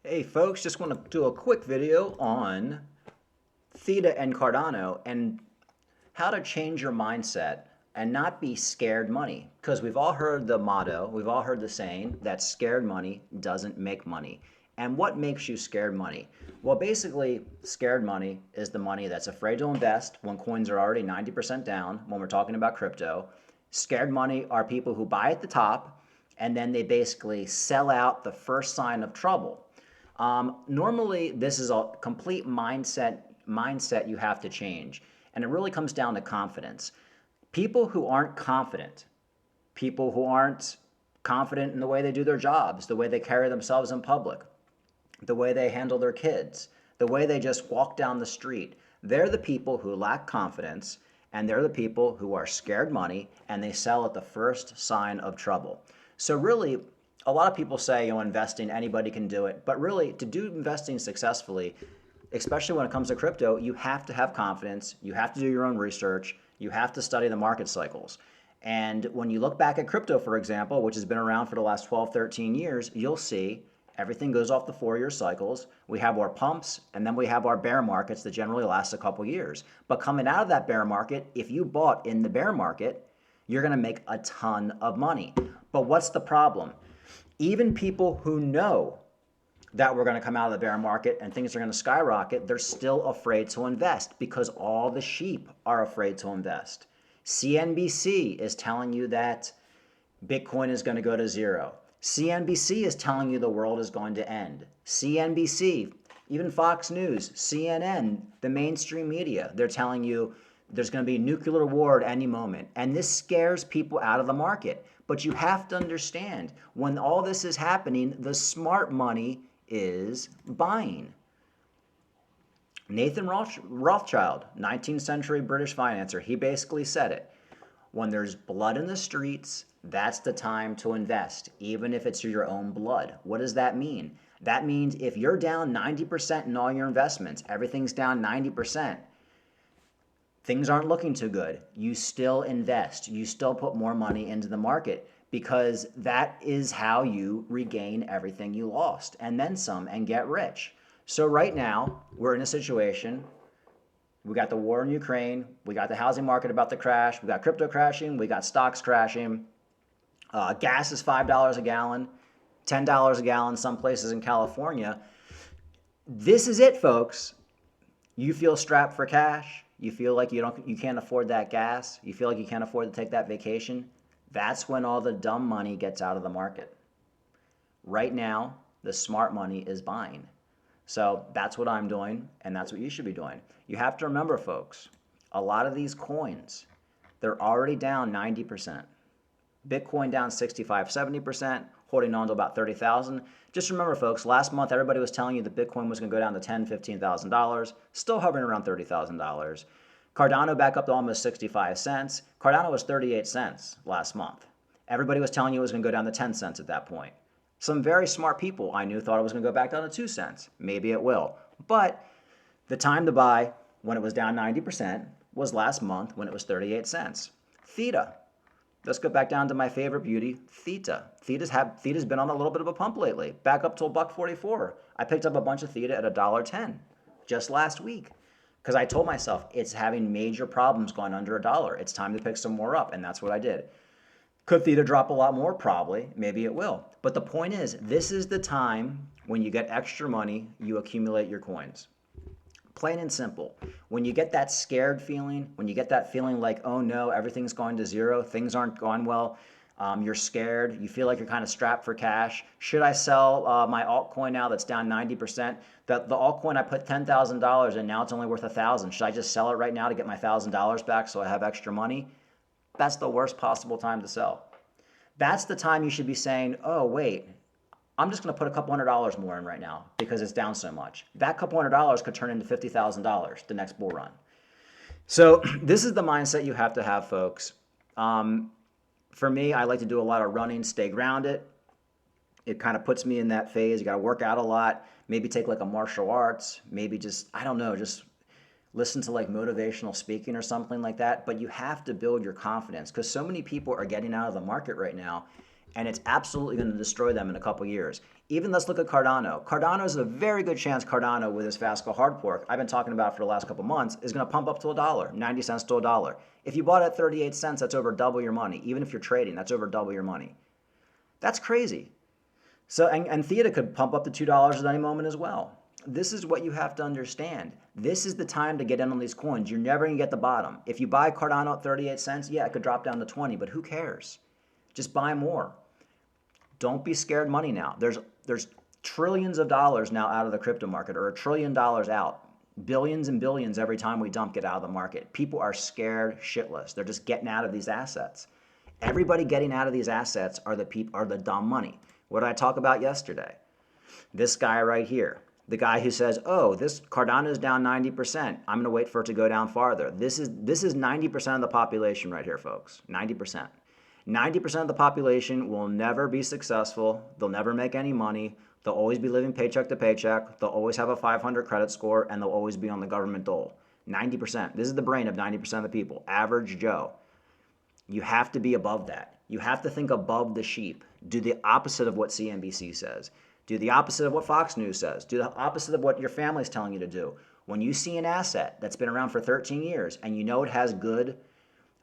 Hey folks, just want to do a quick video on Theta and Cardano and how to change your mindset and not be scared money. Because we've all heard the motto, we've all heard the saying that scared money doesn't make money. And what makes you scared money? Well, basically, scared money is the money that's afraid to invest when coins are already 90% down when we're talking about crypto. Scared money are people who buy at the top and then they basically sell out the first sign of trouble. Normally, this is a complete mindset you have to change, and it really comes down to confidence. People who aren't confident, people who aren't confident in the way they do their jobs, the way they carry themselves in public, the way they handle their kids, the way they just walk down the street, they're the people who lack confidence, and they're the people who are scared money and they sell at the first sign of trouble. So really, a lot of people say, investing, anybody can do it. But really, to do investing successfully, especially when it comes to crypto, you have to have confidence. You have to do your own research. You have to study the market cycles. And when you look back at crypto, for example, which has been around for the last 12, 13 years, you'll see everything goes off the 4-year cycles. We have our pumps, and then we have our bear markets that generally last a couple years. But coming out of that bear market, if you bought in the bear market, you're going to make a ton of money. But what's the problem? Even people who know that we're going to come out of the bear market and things are going to skyrocket, they're still afraid to invest because all the sheep are afraid to invest. CNBC is telling you that Bitcoin is going to go to zero. CNBC is telling you the world is going to end. CNBC, even Fox News, CNN, the mainstream media, they're telling you there's going to be a nuclear war at any moment. And this scares people out of the market. But you have to understand, when all this is happening, the smart money is buying. Nathan Rothschild, 19th century British financier, he basically said it. When there's blood in the streets, that's the time to invest, even if it's your own blood. What does that mean? That means if you're down 90% in all your investments, everything's down 90%, things aren't looking too good, you still invest. You still put more money into the market because that is how you regain everything you lost and then some and get rich. So right now, we're in a situation. We got the war in Ukraine. We got the housing market about to crash. We got crypto crashing. We got stocks crashing. Gas is $5 a gallon, $10 a gallon, some places in California. This is it, folks. You feel strapped for cash. You feel like you can't afford that gas. You feel like you can't afford to take that vacation. That's when all the dumb money gets out of the market. Right now, the smart money is buying. So that's what I'm doing, and that's what you should be doing. You have to remember, folks, a lot of these coins, they're already down 90%. Bitcoin down 65, 70%, holding on to about 30,000. Just remember, folks, last month everybody was telling you that Bitcoin was going to go down to $10,000, $15,000, still hovering around $30,000. Cardano back up to almost 65 cents. Cardano was 38 cents last month. Everybody was telling you it was going to go down to 10 cents at that point. Some very smart people I knew thought it was going to go back down to 2 cents. Maybe it will. But the time to buy when it was down 90% was last month when it was 38 cents. Theta. Let's go back down to my favorite beauty, Theta. Theta's been on a little bit of a pump lately, back up to $1.44. I picked up a bunch of Theta at $1.10 just last week because I told myself it's having major problems going under $1. It's time to pick some more up, and that's what I did. Could Theta drop a lot more? Probably. Maybe it will. But the point is, this is the time when you get extra money, you accumulate your coins. Plain and simple. When you get that scared feeling, when you get that feeling like, oh no, everything's going to zero, things aren't going well, you're scared, you feel like you're kind of strapped for cash. Should I sell my altcoin now that's down 90%? The altcoin I put $10,000 in, now it's only worth $1,000. Should I just sell it right now to get my $1,000 back so I have extra money? That's the worst possible time to sell. That's the time you should be saying, oh wait, I'm just going to put a couple $100 more in right now because it's down so much. That couple $100 could turn into $50,000 the next bull run. So this is the mindset you have to have, folks. For me, I like to do a lot of running, stay grounded. It kind of puts me in that phase. You got to work out a lot, maybe take like a martial arts, maybe just, I don't know, just listen to like motivational speaking or something like that. But you have to build your confidence because so many people are getting out of the market right now and it's absolutely going to destroy them in a couple years. Even let's look at Cardano. Cardano is a very good chance Cardano with his Fasco hard fork I've been talking about for the last couple months is going to pump up to $1, 90 cents to $1. If you bought at 38 cents, that's over double your money. Even if you're trading, that's over double your money. That's crazy. So, and Theta could pump up to $2 at any moment as well. This is what you have to understand. This is the time to get in on these coins. You're never going to get the bottom. If you buy Cardano at 38 cents, yeah, it could drop down to 20, but who cares? Just buy more. Don't be scared money now. There's trillions of dollars now out of the crypto market, or $1 trillion out. Billions and billions every time we dump get out of the market. People are scared shitless. They're just getting out of these assets. Everybody getting out of these assets are the dumb money. What did I talk about yesterday? This guy right here. The guy who says, oh, this Cardano is down 90%. I'm going to wait for it to go down farther. This is 90% of the population right here, folks. 90%. 90% of the population will never be successful. They'll never make any money. They'll always be living paycheck to paycheck. They'll always have a 500 credit score, and they'll always be on the government dole. 90%. This is the brain of 90% of the people. Average Joe. You have to be above that. You have to think above the sheep. Do the opposite of what CNBC says. Do the opposite of what Fox News says. Do the opposite of what your family's telling you to do. When you see an asset that's been around for 13 years and you know it has good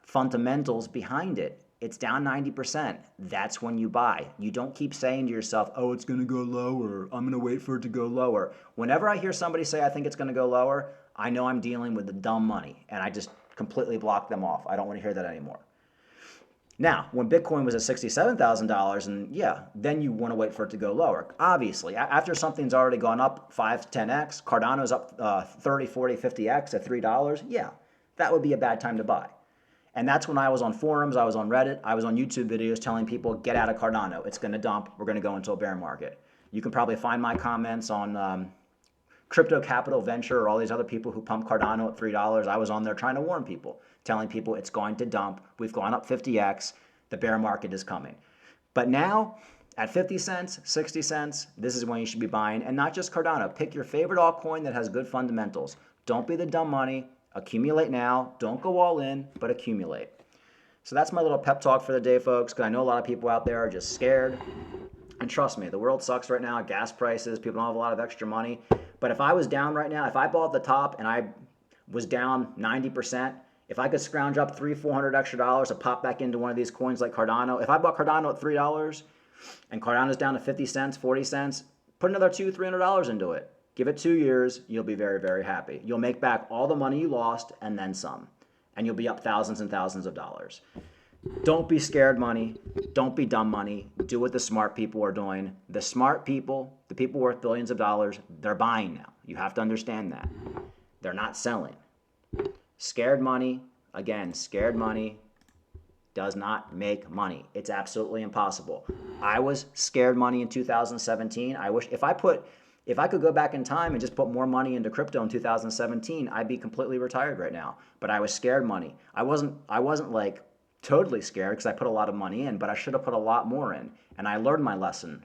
fundamentals behind it, it's down 90%. That's when you buy. You don't keep saying to yourself, oh, it's going to go lower. I'm going to wait for it to go lower. Whenever I hear somebody say I think it's going to go lower, I know I'm dealing with the dumb money, and I just completely block them off. I don't want to hear that anymore. Now, when Bitcoin was at $67,000, and yeah, then you want to wait for it to go lower. Obviously, after something's already gone up 5 to 10x, Cardano's up 30, 40, 50x at $3, yeah, that would be a bad time to buy. And that's when I was on forums, I was on Reddit, I was on YouTube videos telling people, get out of Cardano. It's going to dump. We're going to go into a bear market. You can probably find my comments on Crypto Capital Venture or all these other people who pump Cardano at $3. I was on there trying to warn people, telling people it's going to dump. We've gone up 50x. The bear market is coming. But now, at 50 cents, 60 cents, this is when you should be buying. And not just Cardano. Pick your favorite altcoin that has good fundamentals. Don't be the dumb money. Accumulate now. Don't go all in, but accumulate. So that's my little pep talk for the day, folks, because I know a lot of people out there are just scared. And trust me, the world sucks right now. Gas prices, people don't have a lot of extra money. But if I was down right now, if I bought the top and I was down 90%, if I could scrounge up $300-400 extra dollars to pop back into one of these coins like Cardano, if I bought Cardano at $3 and Cardano's down to 50 cents, 40 cents, put another $200-300 into it. Give it 2 years, you'll be very, very happy. You'll make back all the money you lost and then some. And you'll be up thousands and thousands of dollars. Don't be scared money. Don't be dumb money. Do what the smart people are doing. The smart people, the people worth billions of dollars, they're buying now. You have to understand that. They're not selling. Scared money, again, scared money does not make money. It's absolutely impossible. I was scared money in 2017. I wish if I could go back in time and just put more money into crypto in 2017, I'd be completely retired right now. But I was scared money. I wasn't like totally scared because I put a lot of money in, but I should have put a lot more in. And I learned my lesson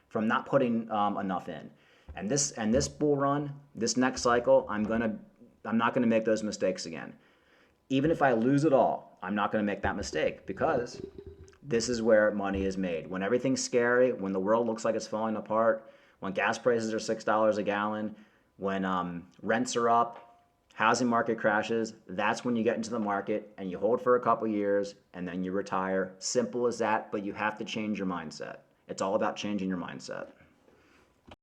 from not putting enough in. And this bull run, this next cycle, I'm not gonna make those mistakes again. Even if I lose it all, I'm not gonna make that mistake because this is where money is made. When everything's scary, when the world looks like it's falling apart, when gas prices are $6 a gallon, when rents are up, housing market crashes, that's when you get into the market and you hold for a couple years and then you retire. Simple as that, but you have to change your mindset. It's all about changing your mindset.